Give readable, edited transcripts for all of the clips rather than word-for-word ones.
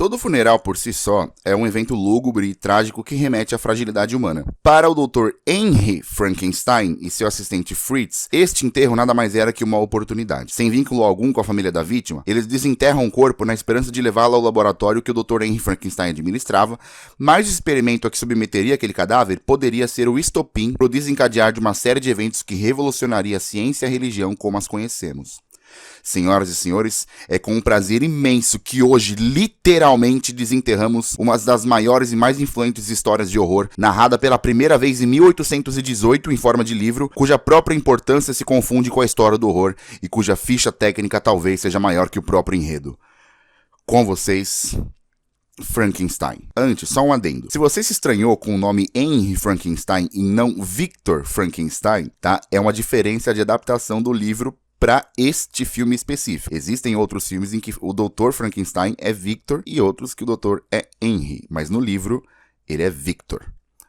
Todo funeral por si só é um evento lúgubre e trágico que remete à fragilidade humana. Para o Dr. Henry Frankenstein e seu assistente Fritz, este enterro nada mais era que uma oportunidade. Sem vínculo algum com a família da vítima, eles desenterram o corpo na esperança de levá-lo ao laboratório que o Dr. Henry Frankenstein administrava, mas o experimento a que submeteria aquele cadáver poderia ser o estopim para o desencadear de uma série de eventos que revolucionaria a ciência e a religião como as conhecemos. Senhoras e senhores, é com um prazer imenso que hoje literalmente desenterramos uma das maiores e mais influentes histórias de horror, narrada pela primeira vez em 1818 em forma de livro, cuja própria importância se confunde com a história do horror e cuja ficha técnica talvez seja maior que o próprio enredo. Com vocês, Frankenstein. Antes, só um adendo. Se você se estranhou com o nome Henry Frankenstein e não Victor Frankenstein, tá? É uma diferença de adaptação do livro para este filme específico. Existem outros filmes em que o Dr. Frankenstein é Victor e outros que o Dr. é Henry, mas no livro ele é Victor.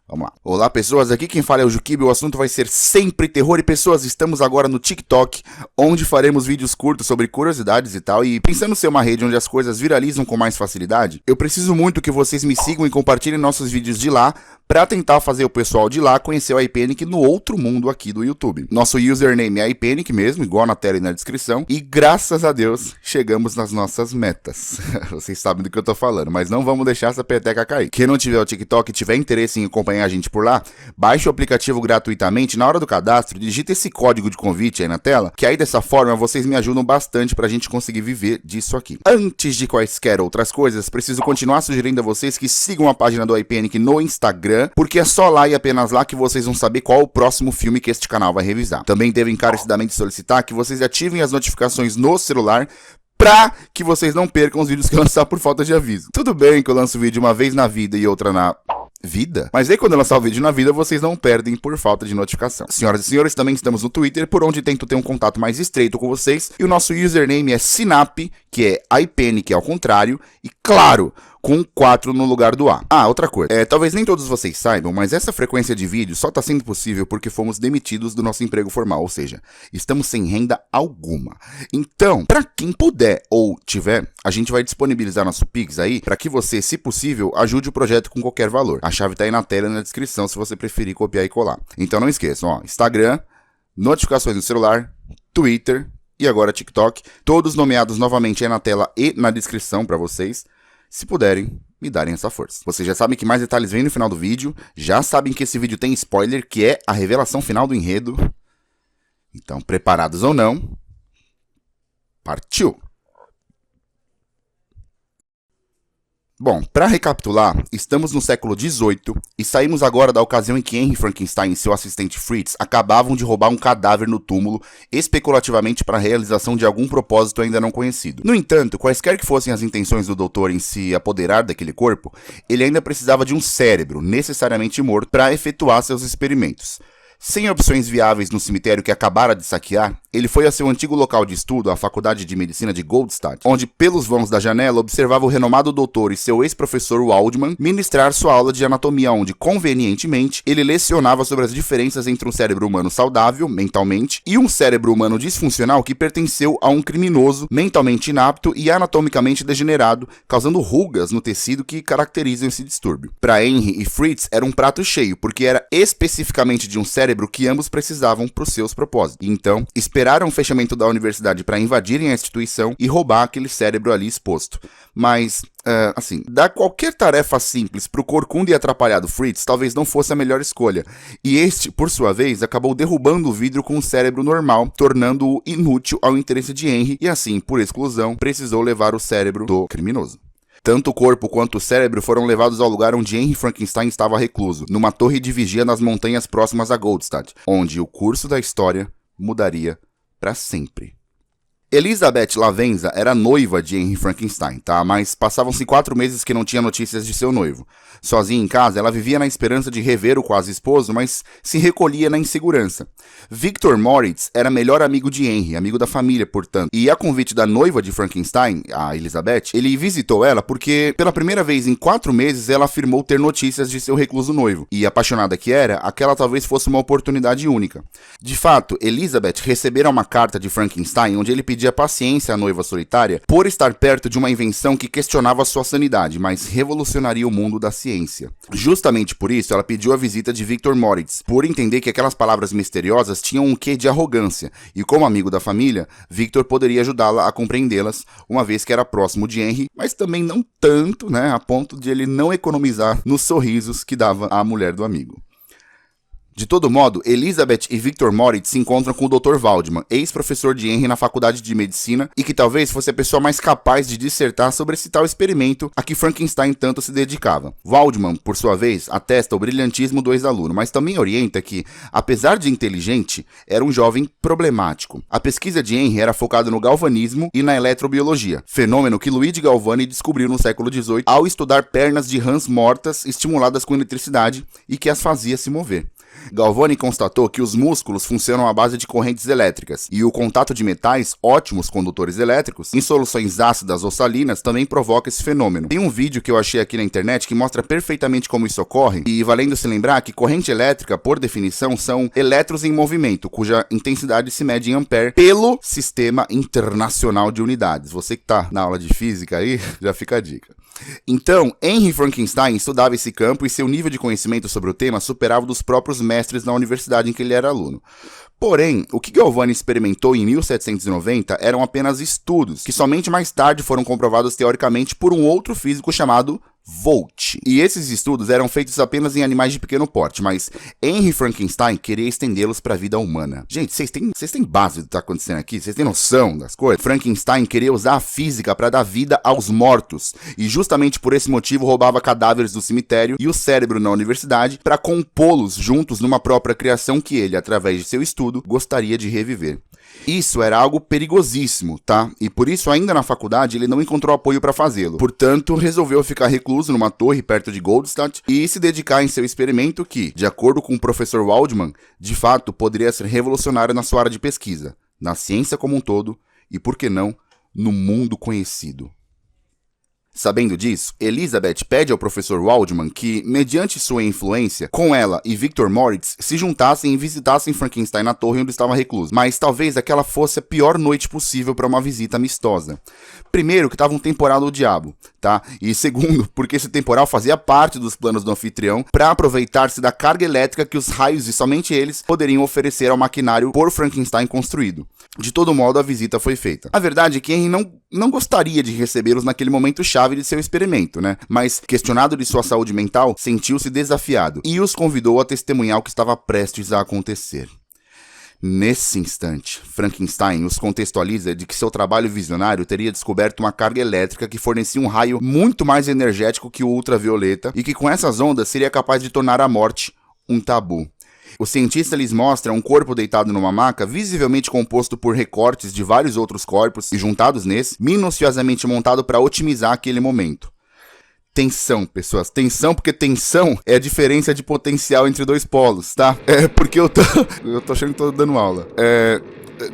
Vamos lá. Olá pessoas, aqui quem fala é o Juquib, o assunto vai ser sempre terror e pessoas, estamos agora no TikTok, onde faremos vídeos curtos sobre curiosidades e tal, e pensando ser uma rede onde as coisas viralizam com mais facilidade, eu preciso muito que vocês me sigam e compartilhem nossos vídeos de lá, para tentar fazer o pessoal de lá conhecer o iPanic no outro mundo aqui do YouTube. Nosso username é iPanic mesmo, igual na tela e na descrição, e graças a Deus chegamos nas nossas metas. Vocês sabem do que eu tô falando, mas não vamos deixar essa peteca cair. Quem não tiver o TikTok e tiver interesse em acompanhar a gente por lá, baixe o aplicativo gratuitamente, na hora do cadastro, digita esse código de convite aí na tela, que aí dessa forma vocês me ajudam bastante pra gente conseguir viver disso aqui. Antes de quaisquer outras coisas, preciso continuar sugerindo a vocês que sigam a página do iPanic no Instagram, porque é só lá e apenas lá que vocês vão saber qual o próximo filme que este canal vai revisar. Também devo encarecidamente solicitar que vocês ativem as notificações no celular pra que vocês não percam os vídeos que eu lançar por falta de aviso. Tudo bem que eu lanço vídeo uma vez na vida e outra na vida? Mas aí quando eu lançar o vídeo na vida, vocês não perdem por falta de notificação. Senhoras e senhores, também estamos no Twitter, por onde tento ter um contato mais estreito com vocês. E o nosso username é Sinap, que é iPanic ao contrário, e claro, com 4 no lugar do A. Ah, outra coisa. Talvez nem todos vocês saibam, mas essa frequência de vídeo só tá sendo possível porque fomos demitidos do nosso emprego formal, ou seja, estamos sem renda alguma. Então, pra quem puder ou tiver, a gente vai disponibilizar nosso Pix aí, pra que você, se possível, ajude o projeto com qualquer valor. A chave tá aí na tela e na descrição se você preferir copiar e colar. Então não esqueçam, ó, Instagram, notificações no celular, Twitter e agora TikTok, todos nomeados novamente aí na tela e na descrição pra vocês. Se puderem, me darem essa força. Vocês já sabem que mais detalhes vêm no final do vídeo, já sabem que esse vídeo tem spoiler, que é a revelação final do enredo. Então, preparados ou não, partiu! Bom, para recapitular, estamos no século XVIII e saímos agora da ocasião em que Henry Frankenstein e seu assistente Fritz acabavam de roubar um cadáver no túmulo, especulativamente para a realização de algum propósito ainda não conhecido. No entanto, quaisquer que fossem as intenções do doutor em se apoderar daquele corpo, ele ainda precisava de um cérebro, necessariamente morto, para efetuar seus experimentos. Sem opções viáveis no cemitério que acabara de saquear, ele foi a seu antigo local de estudo, a Faculdade de Medicina de Goldstadt, onde, pelos vãos da janela, observava o renomado doutor e seu ex-professor Waldman ministrar sua aula de anatomia, onde, convenientemente, ele lecionava sobre as diferenças entre um cérebro humano saudável, mentalmente, e um cérebro humano disfuncional que pertenceu a um criminoso, mentalmente inapto e anatomicamente degenerado, causando rugas no tecido que caracterizam esse distúrbio. Para Henry e Fritz, era um prato cheio, porque era especificamente de um cérebro que ambos precisavam para os seus propósitos. Então, esperaram o fechamento da universidade para invadirem a instituição e roubar aquele cérebro ali exposto. Mas, dar qualquer tarefa simples pro corcunda e atrapalhado Fritz talvez não fosse a melhor escolha. E este, por sua vez, acabou derrubando o vidro com um cérebro normal, tornando-o inútil ao interesse de Henry e assim, por exclusão, precisou levar o cérebro do criminoso. Tanto o corpo quanto o cérebro foram levados ao lugar onde Henry Frankenstein estava recluso, numa torre de vigia nas montanhas próximas a Goldstadt, onde o curso da história mudaria para sempre. Elizabeth Lavenza era noiva de Henry Frankenstein, tá? Mas passavam-se 4 meses que não tinha notícias de seu noivo. Sozinha em casa, ela vivia na esperança de rever o quase esposo, mas se recolhia na insegurança. Victor Moritz era melhor amigo de Henry, amigo da família, portanto. E a convite da noiva de Frankenstein, a Elizabeth, ele visitou ela porque, pela primeira vez em 4 meses, ela afirmou ter notícias de seu recluso noivo. E apaixonada que era, aquela talvez fosse uma oportunidade única. De fato, Elizabeth recebera uma carta de Frankenstein onde ele pedia pedia paciência à noiva solitária por estar perto de uma invenção que questionava sua sanidade, mas revolucionaria o mundo da ciência. Justamente por isso, ela pediu a visita de Victor Moritz, por entender que aquelas palavras misteriosas tinham um quê de arrogância, e como amigo da família, Victor poderia ajudá-la a compreendê-las, uma vez que era próximo de Henry, mas também não tanto, né, a ponto de ele não economizar nos sorrisos que dava à mulher do amigo. De todo modo, Elizabeth e Victor Moritz se encontram com o Dr. Waldman, ex-professor de Henry na faculdade de medicina e que talvez fosse a pessoa mais capaz de dissertar sobre esse tal experimento a que Frankenstein tanto se dedicava. Waldman, por sua vez, atesta o brilhantismo do ex-aluno, mas também orienta que, apesar de inteligente, era um jovem problemático. A pesquisa de Henry era focada no galvanismo e na eletrobiologia, fenômeno que Luigi Galvani descobriu no século XVIII ao estudar pernas de rãs mortas estimuladas com eletricidade e que as fazia se mover. Galvani constatou que os músculos funcionam à base de correntes elétricas, e o contato de metais, ótimos condutores elétricos, em soluções ácidas ou salinas também provoca esse fenômeno. Tem um vídeo que eu achei aqui na internet que mostra perfeitamente como isso ocorre, e valendo se lembrar que corrente elétrica, por definição, são elétrons em movimento, cuja intensidade se mede em ampere pelo Sistema Internacional de Unidades. Você que tá na aula de física aí, já fica a dica. Então, Henry Frankenstein estudava esse campo e seu nível de conhecimento sobre o tema superava o dos próprios mestres na universidade em que ele era aluno. Porém, o que Galvani experimentou em 1790 eram apenas estudos, que somente mais tarde foram comprovados teoricamente por um outro físico chamado Volt. E esses estudos eram feitos apenas em animais de pequeno porte, mas Henry Frankenstein queria estendê-los para a vida humana. Gente, vocês têm base do que está acontecendo aqui? Vocês têm noção das coisas? Frankenstein queria usar a física para dar vida aos mortos, e justamente por esse motivo roubava cadáveres do cemitério e o cérebro na universidade para compô-los juntos numa própria criação que ele, através de seu estudo, gostaria de reviver. Isso era algo perigosíssimo, tá? E por isso, ainda na faculdade, ele não encontrou apoio para fazê-lo. Portanto, resolveu ficar recluso numa torre perto de Goldstadt e se dedicar em seu experimento que, de acordo com o professor Waldman, de fato poderia ser revolucionário na sua área de pesquisa, na ciência como um todo e, por que não, no mundo conhecido. Sabendo disso, Elizabeth pede ao professor Waldman que, mediante sua influência, com ela e Victor Moritz se juntassem e visitassem Frankenstein na torre onde estava recluso. Mas talvez aquela fosse a pior noite possível para uma visita amistosa. Primeiro, que estava um temporal do diabo, tá? E segundo, porque esse temporal fazia parte dos planos do anfitrião para aproveitar-se da carga elétrica que os raios e somente eles poderiam oferecer ao maquinário por Frankenstein construído. De todo modo, a visita foi feita. A verdade é que Henry não gostaria de recebê-los naquele momento chave de seu experimento, né? Mas, questionado de sua saúde mental, sentiu-se desafiado e os convidou a testemunhar o que estava prestes a acontecer. Nesse instante, Frankenstein os contextualiza de que seu trabalho visionário teria descoberto uma carga elétrica que fornecia um raio muito mais energético que o ultravioleta e que com essas ondas seria capaz de tornar a morte um tabu. O cientista lhes mostra um corpo deitado numa maca, visivelmente composto por recortes de vários outros corpos e juntados nesse, minuciosamente montado para otimizar aquele momento. Tensão, pessoas. Tensão, porque tensão é a diferença de potencial entre dois polos, tá? É porque eu tô achando que tô dando aula.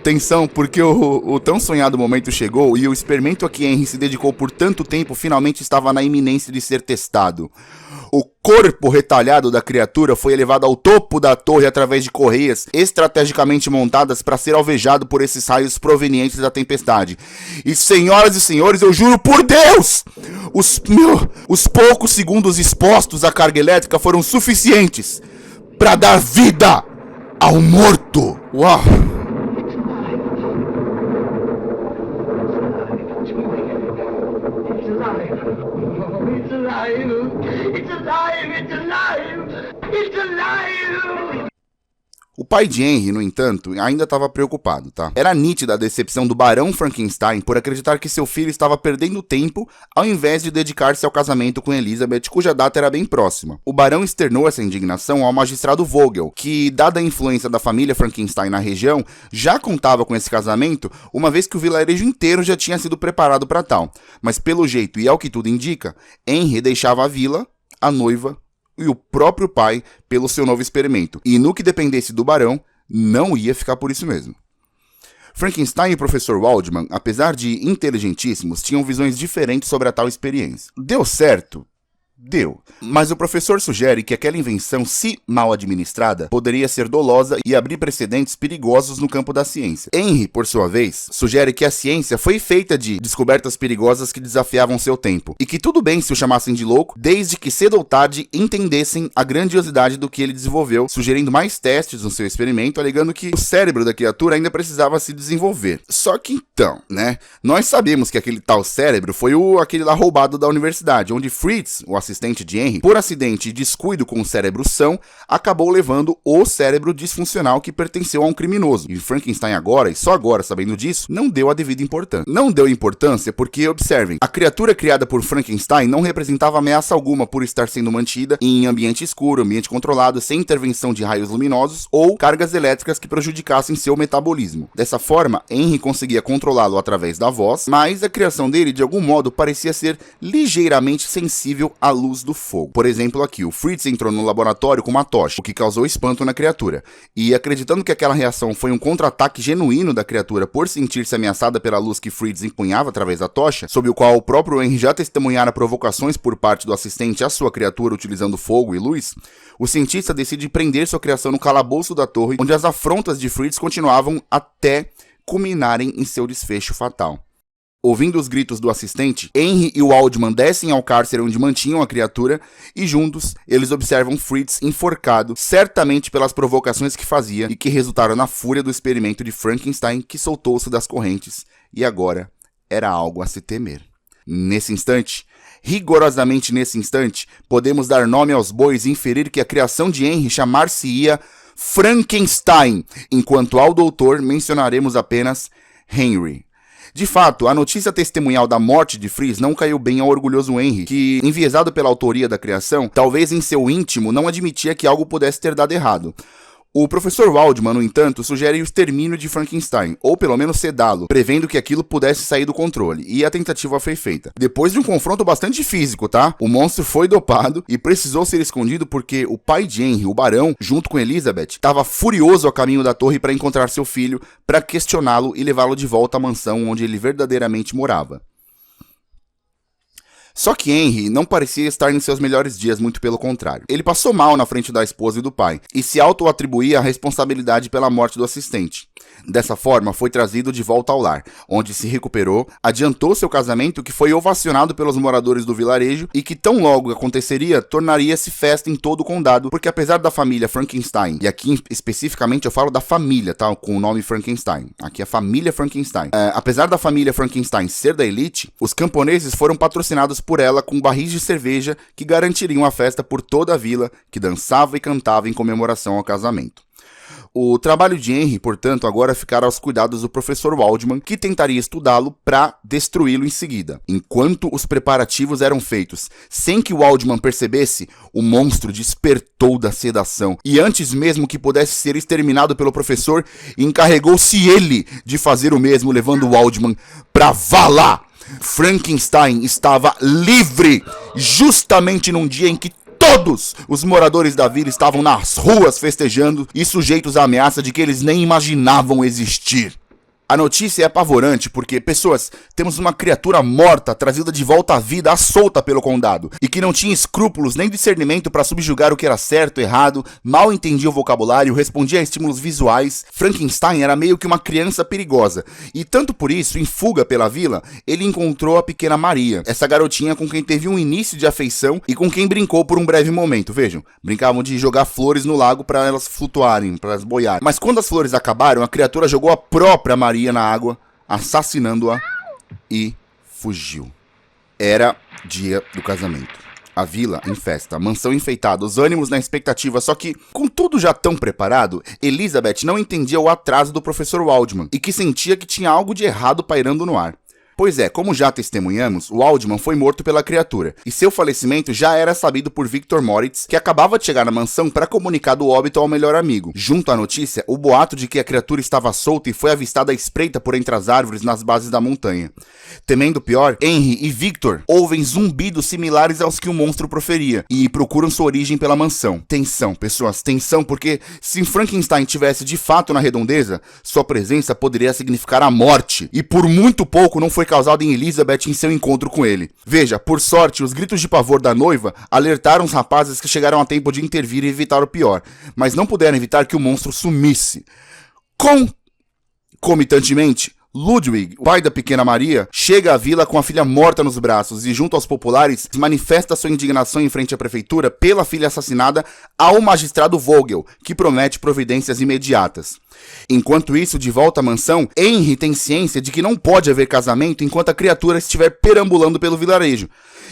Tensão, porque o tão sonhado momento chegou e o experimento a que Henry se dedicou por tanto tempo finalmente estava na iminência de ser testado. O corpo retalhado da criatura foi elevado ao topo da torre através de correias estrategicamente montadas para ser alvejado por esses raios provenientes da tempestade. E, senhoras e senhores, eu juro por Deus, os poucos segundos expostos à carga elétrica foram suficientes para dar vida ao morto. Uau! O pai de Henry, no entanto, ainda estava preocupado, tá? Era nítida a decepção do barão Frankenstein por acreditar que seu filho estava perdendo tempo ao invés de dedicar-se ao casamento com Elizabeth, cuja data era bem próxima. O barão externou essa indignação ao magistrado Vogel, que, dada a influência da família Frankenstein na região, já contava com esse casamento, uma vez que o vilarejo inteiro já tinha sido preparado para tal. Mas pelo jeito, e ao que tudo indica, Henry deixava a vila, a noiva e o próprio pai pelo seu novo experimento. E no que dependesse do barão, não ia ficar por isso mesmo. Frankenstein e o professor Waldman, apesar de inteligentíssimos, tinham visões diferentes sobre a tal experiência. Deu certo? Deu. Mas o professor sugere que aquela invenção, se mal administrada, poderia ser dolosa e abrir precedentes perigosos no campo da ciência. Henry, por sua vez, sugere que a ciência foi feita de descobertas perigosas que desafiavam seu tempo, e que tudo bem se o chamassem de louco, desde que cedo ou tarde entendessem a grandiosidade do que ele desenvolveu, sugerindo mais testes no seu experimento, alegando que o cérebro da criatura ainda precisava se desenvolver. Só que então, né, nós sabemos que aquele tal cérebro foi aquele lá roubado da universidade, onde Fritz, o assistente de Henry, por acidente e descuido com o cérebro são, acabou levando o cérebro disfuncional que pertenceu a um criminoso. E Frankenstein agora, e só agora sabendo disso, não deu a devida importância. Não deu importância porque, observem, a criatura criada por Frankenstein não representava ameaça alguma por estar sendo mantida em ambiente escuro, ambiente controlado, sem intervenção de raios luminosos ou cargas elétricas que prejudicassem seu metabolismo. Dessa forma, Henry conseguia controlá-lo através da voz, mas a criação dele, de algum modo, parecia ser ligeiramente sensível à luz do fogo. Por exemplo, aqui, o Fritz entrou no laboratório com uma tocha, o que causou espanto na criatura. E acreditando que aquela reação foi um contra-ataque genuíno da criatura por sentir-se ameaçada pela luz que Fritz empunhava através da tocha, sob o qual o próprio Henry já testemunhara provocações por parte do assistente à sua criatura utilizando fogo e luz, o cientista decide prender sua criação no calabouço da torre, onde as afrontas de Fritz continuavam até culminarem em seu desfecho fatal. Ouvindo os gritos do assistente, Henry e o Waldman descem ao cárcere onde mantinham a criatura e juntos eles observam Fritz enforcado, certamente pelas provocações que fazia e que resultaram na fúria do experimento de Frankenstein, que soltou-se das correntes e agora era algo a se temer. Nesse instante, rigorosamente nesse instante, podemos dar nome aos bois e inferir que a criação de Henry chamar-se-ia Frankenstein, enquanto ao doutor mencionaremos apenas Henry. De fato, a notícia testemunhal da morte de Fritz não caiu bem ao orgulhoso Henry, que, enviesado pela autoria da criação, talvez em seu íntimo não admitia que algo pudesse ter dado errado. O professor Waldman, no entanto, sugere o extermínio de Frankenstein, ou pelo menos sedá-lo, prevendo que aquilo pudesse sair do controle, e a tentativa foi feita. Depois de um confronto bastante físico, tá? O monstro foi dopado e precisou ser escondido porque o pai de Henry, o barão, junto com Elizabeth, estava furioso a caminho da torre para encontrar seu filho, para questioná-lo e levá-lo de volta à mansão onde ele verdadeiramente morava. Só que Henry não parecia estar em seus melhores dias, muito pelo contrário. Ele passou mal na frente da esposa e do pai, e se auto-atribuía a responsabilidade pela morte do assistente. Dessa forma, foi trazido de volta ao lar, onde se recuperou, adiantou seu casamento, que foi ovacionado pelos moradores do vilarejo, e que tão logo aconteceria, tornaria-se festa em todo o condado, porque apesar da família Frankenstein, e aqui especificamente eu falo da família, tá? Com o nome Frankenstein. Aqui é a família Frankenstein. Apesar da família Frankenstein ser da elite, os camponeses foram patrocinados por ela com barris de cerveja que garantiriam a festa por toda a vila, que dançava e cantava em comemoração ao casamento. O trabalho de Henry, portanto, agora ficará aos cuidados do professor Waldman, que tentaria estudá-lo para destruí-lo em seguida. Enquanto os preparativos eram feitos, sem que Waldman percebesse, o monstro despertou da sedação e antes mesmo que pudesse ser exterminado pelo professor, encarregou-se ele de fazer o mesmo, levando Waldman para Valhalla. Frankenstein estava livre, justamente num dia em que todos os moradores da vila estavam nas ruas festejando e sujeitos à ameaça de que eles nem imaginavam existir. A notícia é apavorante porque, pessoas, temos uma criatura morta trazida de volta à vida à solta pelo condado e que não tinha escrúpulos nem discernimento para subjugar o que era certo, errado, mal entendia o vocabulário, respondia a estímulos visuais. Frankenstein era meio que uma criança perigosa e, tanto por isso, em fuga pela vila, ele encontrou a pequena Maria, essa garotinha com quem teve um início de afeição e com quem brincou por um breve momento. Vejam, brincavam de jogar flores no lago para elas flutuarem, para elas boiarem. Mas quando as flores acabaram, a criatura jogou a própria Maria na água, assassinando-a e fugiu. Era dia do casamento. A vila em festa, a mansão enfeitada, os ânimos na expectativa, só que, com tudo já tão preparado, Elizabeth não entendia o atraso do professor Waldman e que sentia que tinha algo de errado pairando no ar. Pois é, como já testemunhamos, o Waldman foi morto pela criatura, e seu falecimento já era sabido por Victor Moritz, que acabava de chegar na mansão para comunicar do óbito ao melhor amigo. Junto à notícia, o boato de que a criatura estava solta e foi avistada à espreita por entre as árvores nas bases da montanha. Temendo o pior, Henry e Victor ouvem zumbidos similares aos que o monstro proferia, e procuram sua origem pela mansão. Tensão, pessoas, tensão, porque se Frankenstein tivesse de fato na redondeza, sua presença poderia significar a morte, e por muito pouco não foi causado em Elizabeth em seu encontro com ele. Veja, por sorte, os gritos de pavor da noiva alertaram os rapazes que chegaram a tempo de intervir e evitar o pior, mas não puderam evitar que o monstro sumisse. Concomitantemente, Ludwig, o pai da pequena Maria, chega à vila com a filha morta nos braços e, junto aos populares, manifesta sua indignação em frente à prefeitura pela filha assassinada ao magistrado Vogel, que promete providências imediatas. Enquanto isso, de volta à mansão, Henry tem ciência de que não pode haver casamento enquanto a criatura estiver perambulando pelo vilarejo.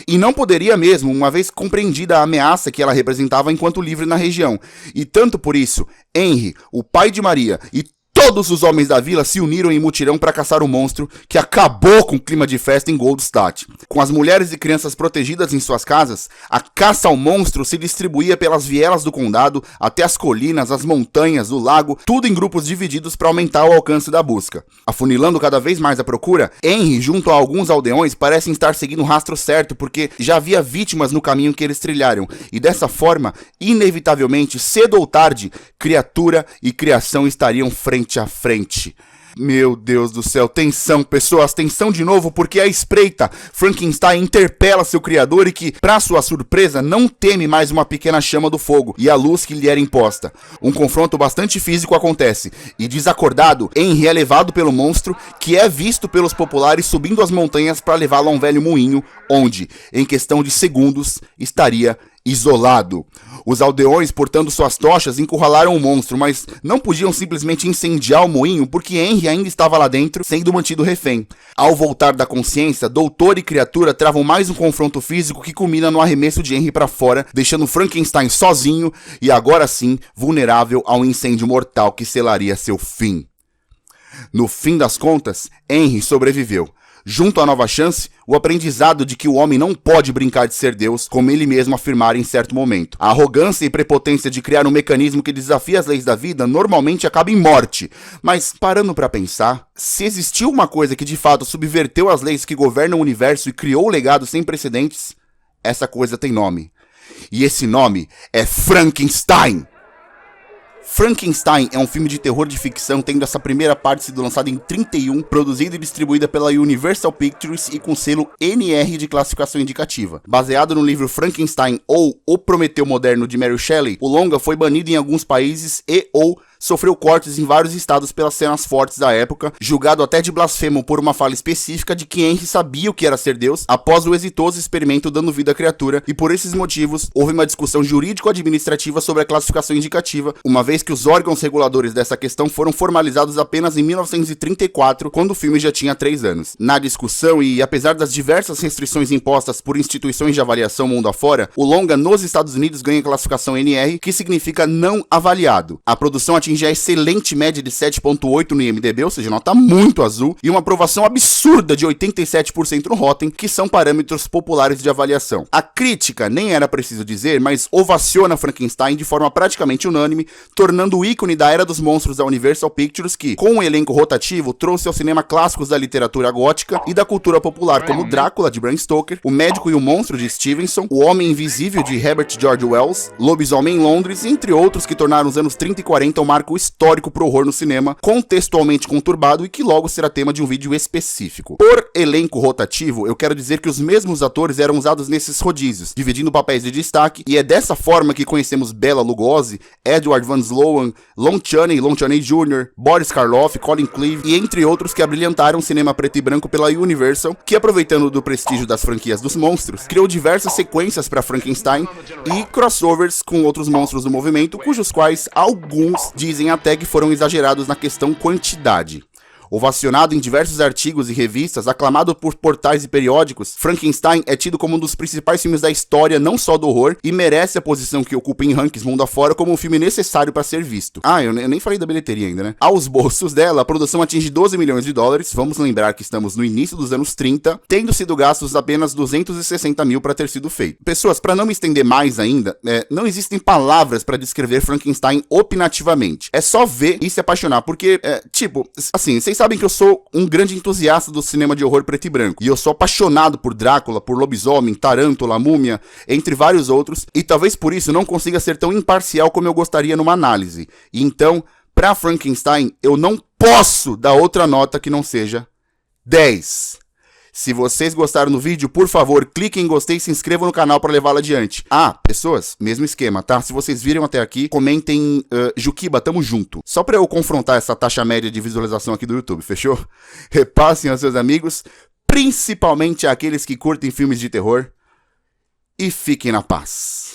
E não poderia mesmo, uma vez compreendida a ameaça que ela representava enquanto livre na região. E tanto por isso, Henry, o pai de Maria e todos os homens da vila se uniram em mutirão para caçar o monstro que acabou com o clima de festa em Goldstadt. Com as mulheres e crianças protegidas em suas casas, a caça ao monstro se distribuía pelas vielas do condado até as colinas, as montanhas, o lago, tudo em grupos divididos para aumentar o alcance da busca. Afunilando cada vez mais a procura, Henry, junto a alguns aldeões, parecem estar seguindo o rastro certo porque já havia vítimas no caminho que eles trilharam, e dessa forma, inevitavelmente, cedo ou tarde, criatura e criação estariam frente a frente. Meu Deus do céu, tensão, pessoas, tensão de novo, porque à espreita, Frankenstein interpela seu criador e que, para sua surpresa, não teme mais uma pequena chama do fogo e a luz que lhe era imposta. Um confronto bastante físico acontece, e desacordado, Henry é levado pelo monstro, que é visto pelos populares subindo as montanhas para levá-lo a um velho moinho, onde, em questão de segundos, estaria isolado. Os aldeões, portando suas tochas, encurralaram o monstro, mas não podiam simplesmente incendiar o moinho porque Henry ainda estava lá dentro, sendo mantido refém. Ao voltar da consciência, doutor e criatura travam mais um confronto físico que culmina no arremesso de Henry para fora, deixando Frankenstein sozinho e agora sim vulnerável ao incêndio mortal que selaria seu fim. No fim das contas, Henry sobreviveu. Junto à nova chance, o aprendizado de que o homem não pode brincar de ser Deus, como ele mesmo afirmara em certo momento. A arrogância e prepotência de criar um mecanismo que desafia as leis da vida normalmente acaba em morte. Mas, parando para pensar, se existiu uma coisa que de fato subverteu as leis que governam o universo e criou um legado sem precedentes, essa coisa tem nome. E esse nome é Frankenstein! Frankenstein é um filme de terror de ficção, tendo essa primeira parte sido lançada em 31, produzida e distribuída pela Universal Pictures e com selo NR de classificação indicativa. Baseado no livro Frankenstein ou O Prometeu Moderno de Mary Shelley, o longa foi banido em alguns países ou sofreu cortes em vários estados pelas cenas fortes da época, julgado até de blasfemo por uma fala específica de que Henry sabia o que era ser Deus após o exitoso experimento dando vida à criatura, e por esses motivos houve uma discussão jurídico-administrativa sobre a classificação indicativa, uma vez que os órgãos reguladores dessa questão foram formalizados apenas em 1934, quando o filme já tinha 3 anos. Na discussão, e apesar das diversas restrições impostas por instituições de avaliação mundo afora, o longa nos Estados Unidos ganha classificação NR, que significa não avaliado. A produção atinge a excelente média de 7.8 no IMDb, ou seja, nota muito azul, e uma aprovação absurda de 87% no Rotten, que são parâmetros populares de avaliação. A crítica, nem era preciso dizer, mas ovaciona Frankenstein de forma praticamente unânime, tornando o ícone da era dos monstros da Universal Pictures que, com um elenco rotativo, trouxe ao cinema clássicos da literatura gótica e da cultura popular, como Drácula, de Bram Stoker, O Médico e o Monstro, de Stevenson, O Homem Invisível, de Herbert George Wells, Lobisomem em Londres, entre outros que tornaram os anos 30 e 40 um marco histórico pro horror no cinema, contextualmente conturbado e que logo será tema de um vídeo específico. Por elenco rotativo, eu quero dizer que os mesmos atores eram usados nesses rodízios, dividindo papéis de destaque, e é dessa forma que conhecemos Bela Lugosi, Edward Van Sloan, Lon Chaney Jr., Boris Karloff, Colin Cleave e entre outros que abrilhantaram o cinema preto e branco pela Universal, que, aproveitando do prestígio das franquias dos monstros, criou diversas sequências para Frankenstein e crossovers com outros monstros do movimento, cujos quais alguns dizem até que foram exagerados na questão quantidade. Ovacionado em diversos artigos e revistas, aclamado por portais e periódicos, Frankenstein é tido como um dos principais filmes da história, não só do horror, e merece a posição que ocupa em rankings mundo afora como um filme necessário para ser visto. Eu nem falei da bilheteria ainda, né? Aos bolsos dela, a produção atinge 12 milhões de dólares, vamos lembrar que estamos no início dos anos 30, tendo sido gastos apenas 260 mil para ter sido feito. Pessoas, para não me estender mais ainda, não existem palavras para descrever Frankenstein opinativamente. É só ver e se apaixonar, porque, assim, vocês sabem que eu sou um grande entusiasta do cinema de horror preto e branco, e eu sou apaixonado por Drácula, por Lobisomem, Tarântula, Múmia, entre vários outros, e talvez por isso não consiga ser tão imparcial como eu gostaria numa análise. E então, pra Frankenstein, eu não posso dar outra nota que não seja 10. Se vocês gostaram do vídeo, por favor, cliquem em gostei e se inscrevam no canal para levá-lo adiante. Ah, pessoas, mesmo esquema, tá? Se vocês viram até aqui, comentem Juquiba, tamo junto. Só pra eu confrontar essa taxa média de visualização aqui do YouTube, fechou? Repassem aos seus amigos, principalmente aqueles que curtem filmes de terror, e fiquem na paz.